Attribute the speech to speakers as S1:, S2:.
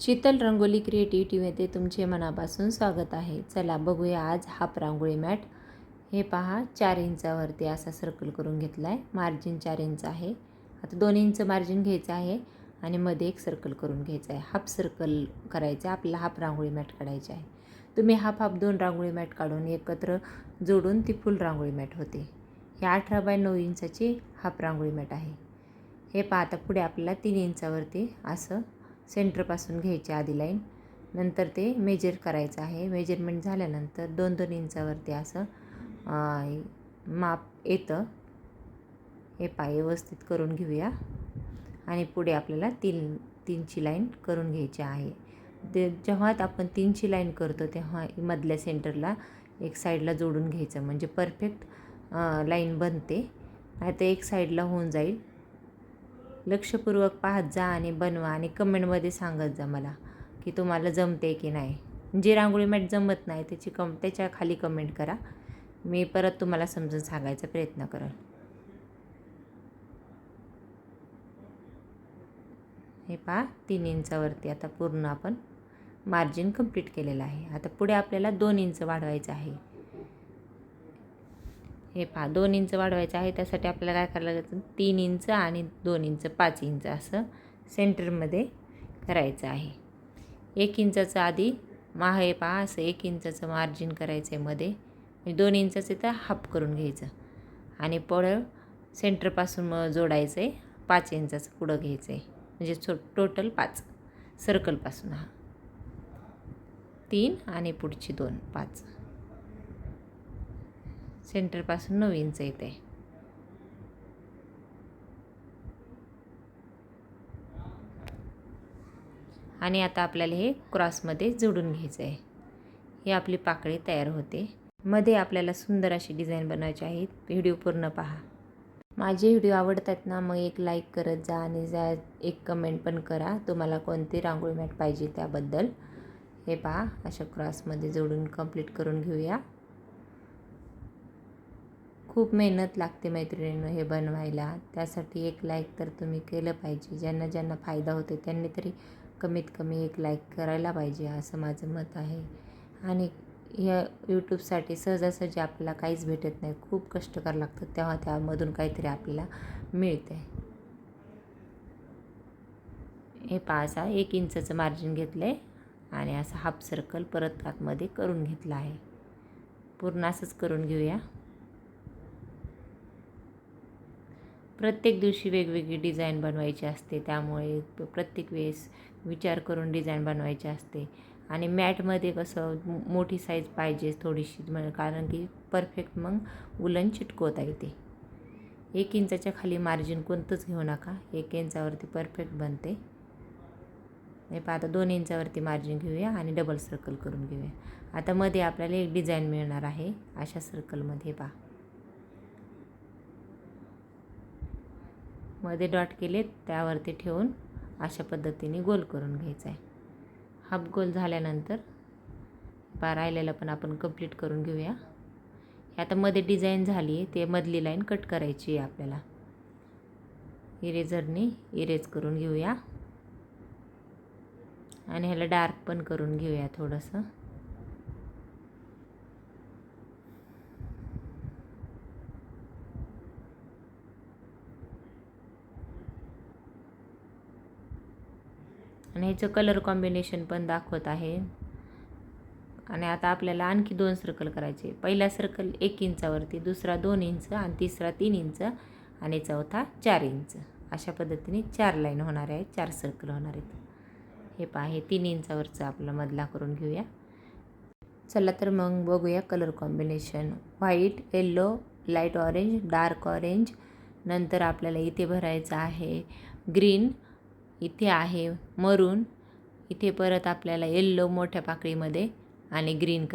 S1: शीतल रंगोली क्रिएटिव्हिटीमध्ये तुमचे मनापासून स्वागत आहे. चला बघूया आज हाफ रांगोळी मॅट. हे पहा 4 इंचावरती असा सर्कल करून घेतला आहे. मार्जिन 4 इंच आहे. आता 2 इंच मार्जिन घ्यायचं आहे आणि मध्ये एक सर्कल करून घ्यायचं आहे. हाफ सर्कल करायचं आहे. आपल्याला हाफ रांगोळी मॅट काढायची आहे. तुम्ही हाफ 2 रांगोळी मॅट काढून एकत्र जोडून ती फुल रांगोळी मॅट होते. हे 18 बाय 9 इंचाची हाफ रांगोळी मॅट आहे. हे पहा आता पुढे आपल्याला 3 इंचावरती असं सेंटरपासून घ्यायची आधी लाईन, नंतर ते मेजर करायचं आहे. मेजरमेंट झाल्यानंतर 2-2 इंचावरती असं माप येतं. हे पहा व्यवस्थित करून घेऊया आणि पुढे आपल्याला 3ची लाईन करून घ्यायची आहे. जेव्हा आपण 3ची लाईन करतो तेव्हा मधल्या सेंटरला एक साईडला जोडून घ्यायचं, म्हणजे परफेक्ट लाईन बनते. नाहीतर एक साईडला होऊन जाईल. लक्षपूर्वक पाहत जा आणि बनवा आणि कमेंटमध्ये सांगत जा मला की तुम्हाला जमते की नाही. जी रांगोळी मॅट जमत नाही त्याच्या खाली कमेंट करा. मी परत तुम्हाला समजून सांगायचा प्रयत्न करेन. हे पहा 3 इंचावरती आता पूर्ण आपण मार्जिन कंप्लीट केलेलं आहे. आता पुढे आपल्याला 2 इंच वाढवायचं आहे. हे पहा 2 इंच वाढवायचं आहे. त्यासाठी आपल्याला काय करायला लागतं, 3 इंच आणि 2 इंच 5 इंच असं सेंटरमध्ये करायचं आहे. 1 इंचाचं आधी हे पहा असं 1 इंचाचं मार्जिन करायचं आहे मध्ये, 2 इंचाचं तर हाफ करून घ्यायचं आणि पुढं सेंटरपासून जोडायचं आहे. 5 इंचाचं पुढं घ्यायचं आहे, म्हणजे टोटल 5 सर्कलपासून 3 आणि पुढची 2 5. सेंटरपासून 9 इंच येते. आणि आता आपल्याला हे क्रॉसमध्ये जोडून घ्यायचं आहे. ही आपली पाकळी तयार होते. मध्ये आपल्याला सुंदर अशी डिझाईन बनवायची आहे. व्हिडिओ पूर्ण पहा. माझे व्हिडिओ आवडतात ना, मग एक लाईक करत जा आणि एक कमेंट पण करा तुम्हाला कोणती रांगोळी मॅट पाहिजे त्याबद्दल. हे पहा अशा क्रॉसमध्ये जोडून कंप्लीट करून घेऊया. खूप मेहनत लागते मैत्रिणींनो हे बनवायला. त्यासाठी एक लाईक तर तुम्ही केलं पाहिजे. ज्यांना फायदा होतो त्यांनी तरी कमीत कमी एक लाईक करायला पाहिजे असं माझं मत आहे. आणि या यूट्यूबसाठी सहजासहजी आपल्याला काहीच भेटत नाही. खूप कष्ट करावं लागतं, तेव्हा त्यामधून काहीतरी आपल्याला मिळते. हे पहा असा 1 इंचाचं मार्जिन घेतलं आहे आणि असं हाफ सर्कल परत आतमध्ये करून घेतलं आहे. पूर्ण असंच करून घेऊया. प्रत्येक दिवशी वेगवेगळी डिझाईन बनवायची असते, त्यामुळे प्रत्येक वेळेस विचार करून डिझाईन बनवायची असते. आणि मॅटमध्ये कसं मोठी साईज पाहिजे थोडीशी, कारण की परफेक्ट मग उलन चिटकवता येते. 1 इंचाच्या खाली मार्जिन कोणतंच घेऊ नका. 1 इंचावरती परफेक्ट बनते. हे पहा आता 2 इंचावरती मार्जिन घेऊया आणि डबल सर्कल करून घेऊया. आता मध्ये आपल्याला एक डिझाईन मिळणार आहे अशा सर्कलमध्ये. पहा मध्ये डॉट केले, त्यावरती ठेवून अशा पद्धतीने गोल करून घ्यायचा आहे. हाफ गोल झाल्यानंतर राहिलेला पण आपण कंप्लीट करून घेऊया. आता मध्ये डिझाईन झाली आहे, ते मधली लाईन कट करायची आहे आपल्याला. इरेझरने इरेज करून घेऊया आणि ह्याला डार्क पण करून घेऊया थोडंसं. आणि ह्याचं कलर कॉम्बिनेशन पण दाखवत आहे. आणि आता आपल्याला आणखी 2 सर्कल करायचे. पहिला सर्कल 1 इंचावरती, दुसरा 2 इंच आणि तिसरा 3 इंच आणि चौथा 4 इंच. अशा पद्धतीने 4 लाईन होणार आहेत, 4 सर्कल होणार आहेत. हे पहा हे 3 इंचावरचं आपला मधला करून घेऊया. चला तर मग बघूया colour combination. White, yellow, light orange, dark orange. नंतर आपल्याला इथे भरायचं आहे ग्रीन, इथे आहे मरून, इथे परत आपल्याला येल्लो मोठ्या पाकळीमध्ये आणि ग्रीन